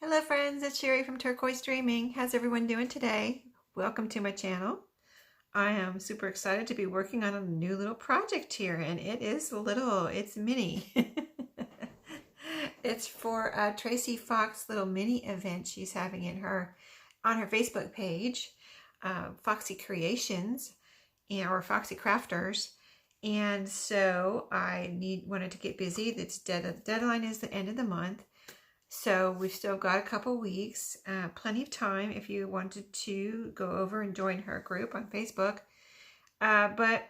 Hello friends, it's Sheree from Turquoise Dreaming. How's everyone doing today? Welcome to my channel. I am super excited to be working on a new little project here, and it is little, it's mini. It's for Tracy Fox little mini event she's having on her Facebook page, Foxy Creations or Foxy Crafters. And so I wanted to get busy. The deadline is the end of the month. So we've still got a couple weeks, plenty of time if you wanted to go over and join her group on Facebook. But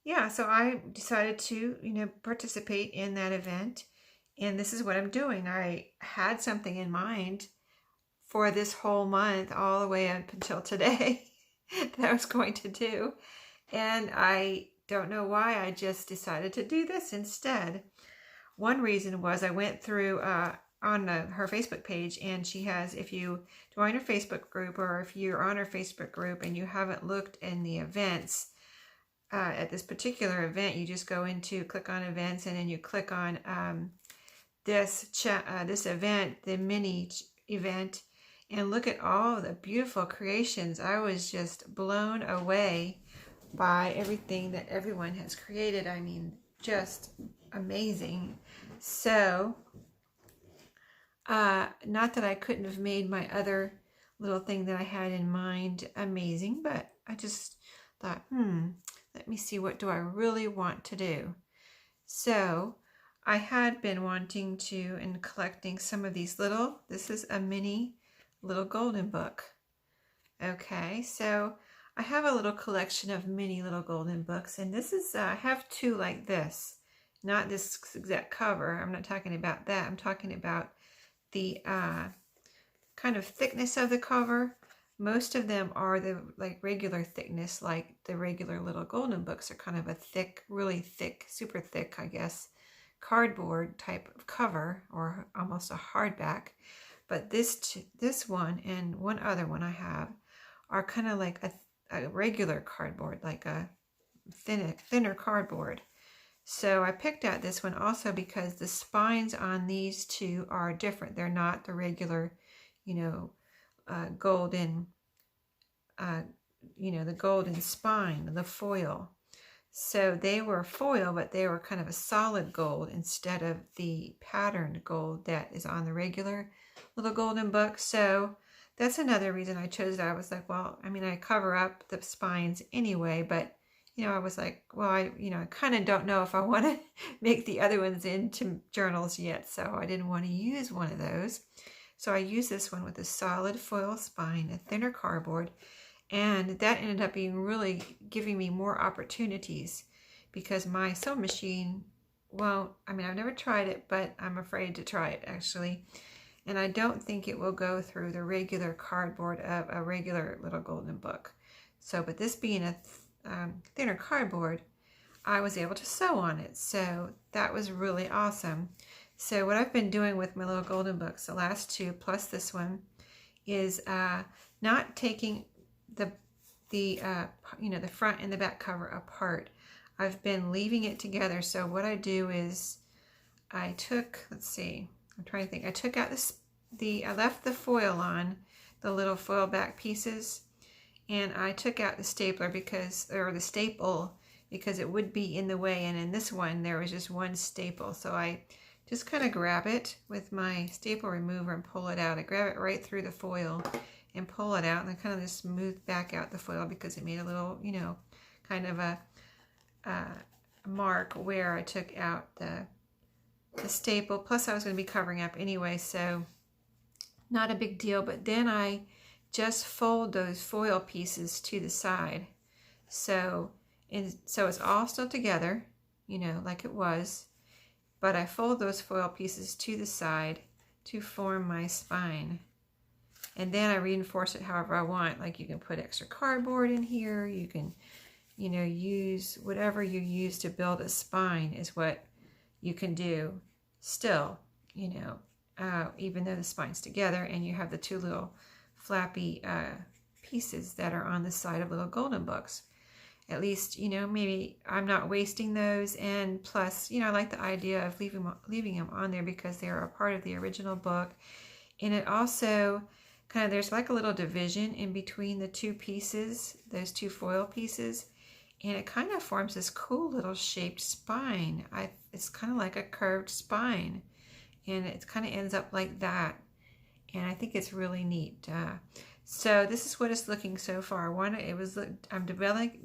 yeah, so I decided to, participate in that event. And this is what I'm doing. I had something in mind for this whole month, all the way up until today, that I was going to do. And I don't know why I just decided to do this instead. One reason was I went through on her Facebook page, and she has, if you join her Facebook group or if you're on her Facebook group and you haven't looked in the events, at this particular event, you just go into click on events, and then you click on this event, the mini event, and look at all the beautiful creations. I was just blown away by everything that everyone has created. I mean, just amazing. So not that I couldn't have made my other little thing that I had in mind amazing, but I just thought, let me see, what do I really want to do? So I had been wanting to and collecting some of these this is a mini little golden book. Okay, so I have a little collection of mini little golden books, and this is, I have two like this, not this exact cover. I'm not talking about that. I'm talking about the kind of thickness of the cover. Most of them are the regular thickness, like the regular little golden books are kind of a thick, really thick, super thick, I guess, cardboard type of cover, or almost a hardback. But this one and one other one I have are kind of like a regular cardboard, like a thinner cardboard. So I picked out this one also because the spines on these two are different. They're not the regular, golden, the golden spine, the foil. So they were foil, but they were kind of a solid gold instead of the patterned gold that is on the regular little golden book. So that's another reason I chose it. I was like, well, I mean, I cover up the spines anyway, but I was like, well, I kind of don't know if I want to make the other ones into journals yet, so I didn't want to use one of those. So I used this one with a solid foil spine, a thinner cardboard, and that ended up being really giving me more opportunities because my sewing machine won't, I've never tried it, but I'm afraid to try it actually. And I don't think it will go through the regular cardboard of a regular little golden book. So, but this being a thinner cardboard, I was able to sew on it. So that was really awesome. So what I've been doing with my little golden books, the last two plus this one, is not taking the front and the back cover apart. I've been leaving it together. So what I do is I took, let's see, I'm trying to think. I took out I left the foil on, the little foil back pieces, and I took out the stapler the staple because it would be in the way. And in this one, there was just one staple. So I just kind of grab it with my staple remover and pull it out. I grab it right through the foil and pull it out, and I kind of just smooth back out the foil because it made a little, kind of a mark where I took out the staple. Plus I was going to be covering up anyway, so not a big deal. But then I just fold those foil pieces to the side, so it's all still together, like it was, but I fold those foil pieces to the side to form my spine, and then I reinforce it however I want. Like you can put extra cardboard in here, you can use whatever you use to build a spine is what you can do still, even though the spine's together and you have the two little flappy pieces that are on the side of little golden books. At least, maybe I'm not wasting those, and plus, I like the idea of leaving them on there because they are a part of the original book, And it also kind of, there's like a little division in between the two pieces, those two foil pieces, and it kind of forms this cool little shaped spine. It's kind of like a curved spine, and it kind of ends up like that. And I think it's really neat. So this is what it's looking so far. I'm developing,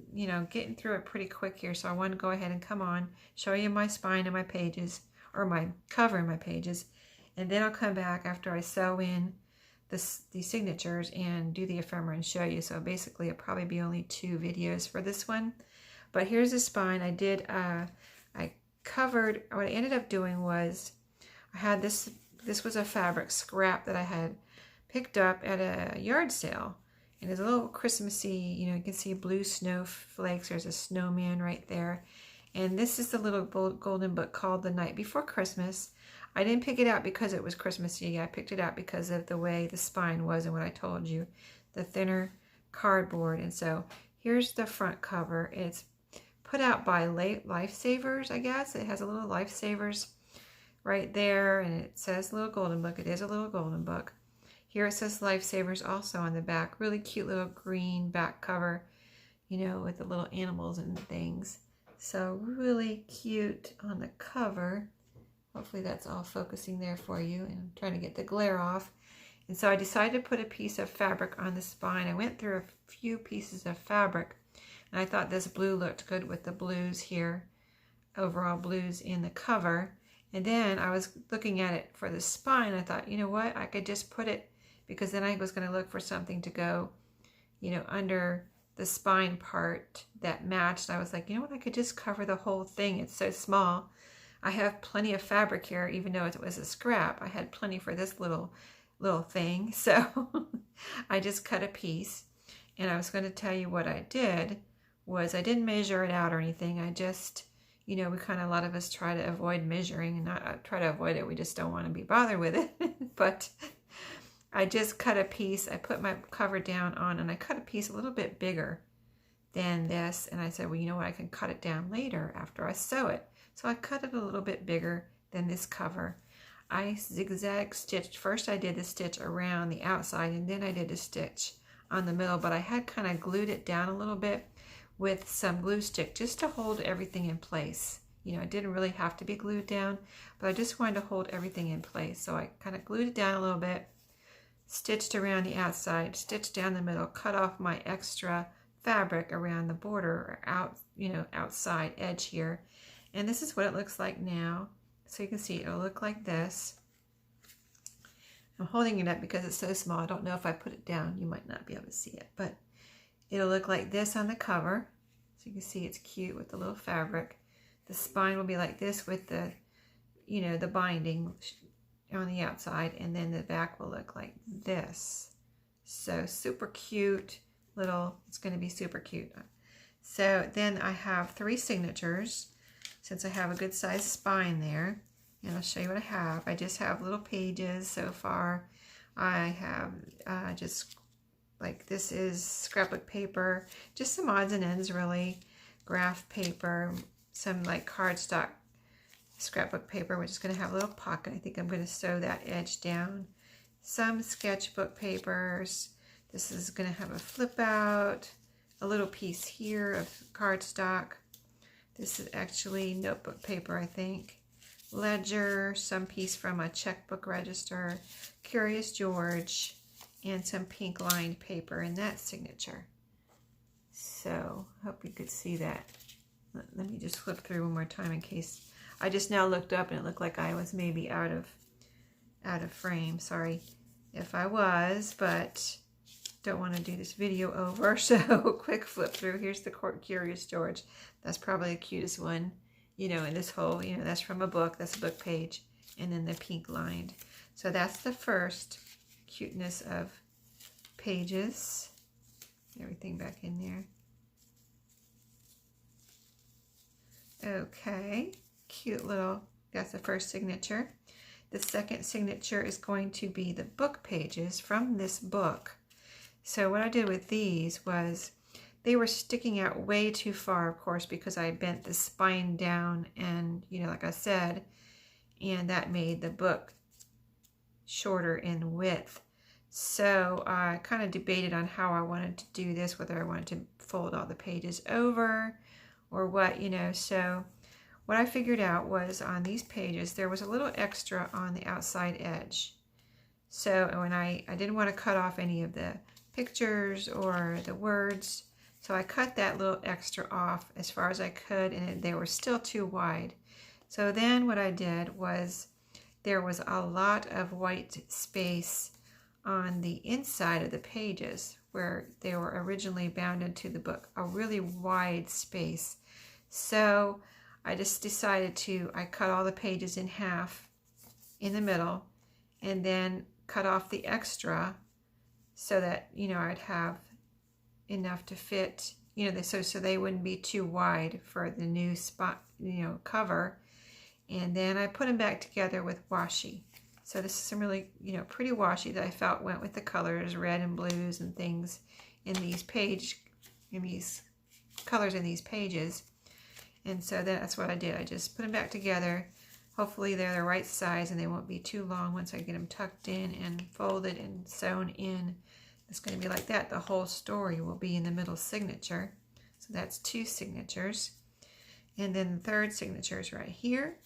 getting through it pretty quick here. So I want to go ahead and come on, show you my spine and my pages, or my cover and my pages. And then I'll come back after I sew in the signatures and do the ephemera and show you. So basically it'll probably be only 2 videos for this one. But here's the spine. I covered, what I ended up doing was, I had this was a fabric scrap that I had picked up at a yard sale. And it's a little Christmassy, you can see blue snowflakes. There's a snowman right there. And this is the little golden book called The Night Before Christmas. I didn't pick it out because it was Christmassy. I picked it out because of the way the spine was and what I told you, the thinner cardboard. And so here's the front cover. It's put out by Lifesavers, I guess. It has a little Lifesavers right there, and it says little golden book. It is a little golden book. Here it says Lifesavers also on the back. Really cute little green back cover, with the little animals and things. So really cute on the cover. Hopefully that's all focusing there for you, and I'm trying to get the glare off. And so I decided to put a piece of fabric on the spine. I went through a few pieces of fabric, and I thought this blue looked good with the blues here, overall blues in the cover. And then I was looking at it for the spine. I thought, you know what, I could just put it, because then I was going to look for something to go, under the spine part that matched. I was like, you know what, I could just cover the whole thing. It's so small. I have plenty of fabric here, even though it was a scrap. I had plenty for this little thing. So I just cut a piece. And I was going to tell you what I did was, I didn't measure it out or anything. I just, we kind of, a lot of us try to avoid measuring, and not try to avoid it. We just don't want to be bothered with it. But I just cut a piece. I put my cover down on, and I cut a piece a little bit bigger than this. And I said, well, you know what? I can cut it down later after I sew it. So I cut it a little bit bigger than this cover. I zigzag stitched. First I did the stitch around the outside, and then I did a stitch on the middle. But I had kind of glued it down a little bit with some glue stick just to hold everything in place. It didn't really have to be glued down, but I just wanted to hold everything in place. So I kind of glued it down a little bit, stitched around the outside, stitched down the middle, cut off my extra fabric around the border, or outside edge here. And this is what it looks like now. So you can see it'll look like this. I'm holding it up because it's so small. I don't know if I put it down, you might not be able to see it, but it'll look like this on the cover. So you can see it's cute with the little fabric. The spine will be like this with the, the binding on the outside, and then the back will look like this. So super cute it's going to be super cute. So then I have 3 signatures, since I have a good sized spine there. And I'll show you what I have. I just have little pages so far. I have just, like, this is scrapbook paper, just some odds and ends really, graph paper, some like cardstock scrapbook paper, which is going to have a little pocket. I think I'm going to sew that edge down. Some sketchbook papers. This is going to have a flip out, a little piece here of cardstock. This is actually notebook paper, I think. Ledger, some piece from a checkbook register, Curious George, and some pink lined paper in that signature. So, hope you could see that. Let me just flip through one more time in case. I just now looked up and it looked like I was maybe out of frame. Sorry if I was, but don't want to do this video over. So, quick flip through. Here's the Curious George. That's probably the cutest one, in this whole, that's from a book. That's a book page. And then the pink lined. So that's the first cuteness of pages. Everything back in there. Okay, cute little, that's the first signature. The second signature is going to be the book pages from this book. So what I did with these was, they were sticking out way too far, of course, because I bent the spine down and, like I said, and that made the book shorter in width. So I kind of debated on how I wanted to do this, whether I wanted to fold all the pages over or what, you know. So what I figured out was on these pages, there was a little extra on the outside edge. So when I didn't want to cut off any of the pictures or the words, so I cut that little extra off as far as I could, and they were still too wide. So then what I did was, there was a lot of white space on the inside of the pages where they were originally bounded to the book, a really wide space. So I just decided I cut all the pages in half in the middle, and then cut off the extra so that, you know, I'd have enough to fit, you know, so they wouldn't be too wide for the new spot, you know, cover. And then I put them back together with washi. So this is some really, you know, pretty washi that I felt went with the colors, red and blues and things in these colors in these pages. And so that's what I did. I just put them back together. Hopefully they're the right size and they won't be too long once I get them tucked in and folded and sewn in. It's going to be like that. The whole story will be in the middle signature. So that's 2 signatures. And then the third signature is right here.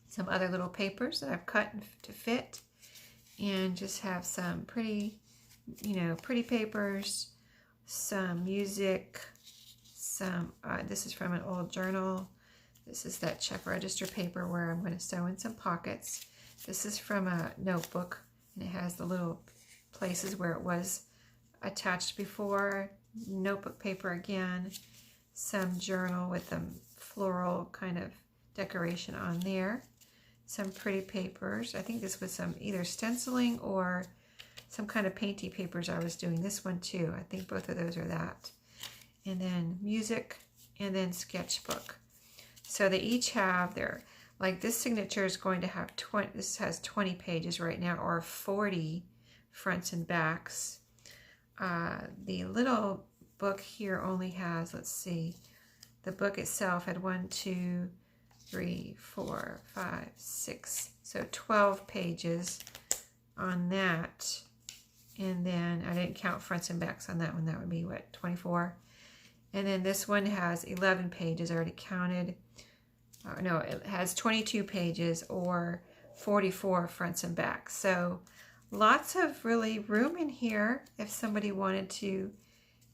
Some other little papers that I've cut to fit, and just have some pretty, you know, pretty papers, some music, some, this is from an old journal. This is that check register paper where I'm going to sew in some pockets. This is from a notebook, and it has the little places where it was attached before. Notebook paper again. Some journal with the floral kind of decoration on there. Some pretty papers. I think this was some either stenciling or some kind of painty papers I was doing. This one too. I think both of those are that. And then music, and then sketchbook. So they each have their, like this signature is going to have 20, this has 20 pages right now, or 40 fronts and backs. The little book here only has, let's see, the book itself had 1, 2, 3, 4, 5, 6, so 12 pages on that. And then I didn't count fronts and backs on that one. That would be what, 24? And then this one has 11 pages. I already counted. No, it has 22 pages, or 44 fronts and backs. So lots of really room in here if somebody wanted to,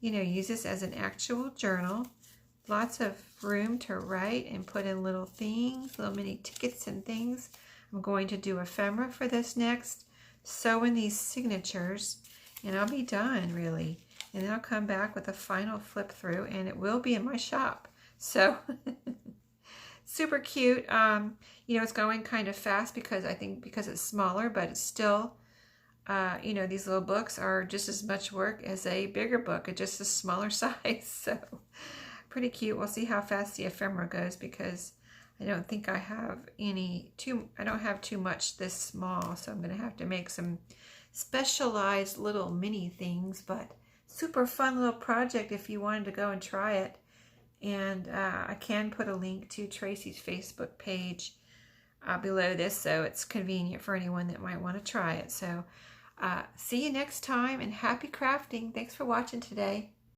you know, use this as an actual journal. Lots of room to write and put in little things, little mini tickets and things. I'm going to do ephemera for this next, sew in these signatures, and I'll be done really. And then I'll come back with a final flip through, and it will be in my shop. So super cute. You know, it's going kind of fast because I think because it's smaller, but it's still, you know, these little books are just as much work as a bigger book, at just a smaller size. So pretty cute. We'll see how fast the ephemera goes, because I don't think I have I don't have too much this small, so I'm going to have to make some specialized little mini things, but super fun little project if you wanted to go and try it. And I can put a link to Tracy's Facebook page below this, so it's convenient for anyone that might want to try it. So see you next time, and happy crafting. Thanks for watching today.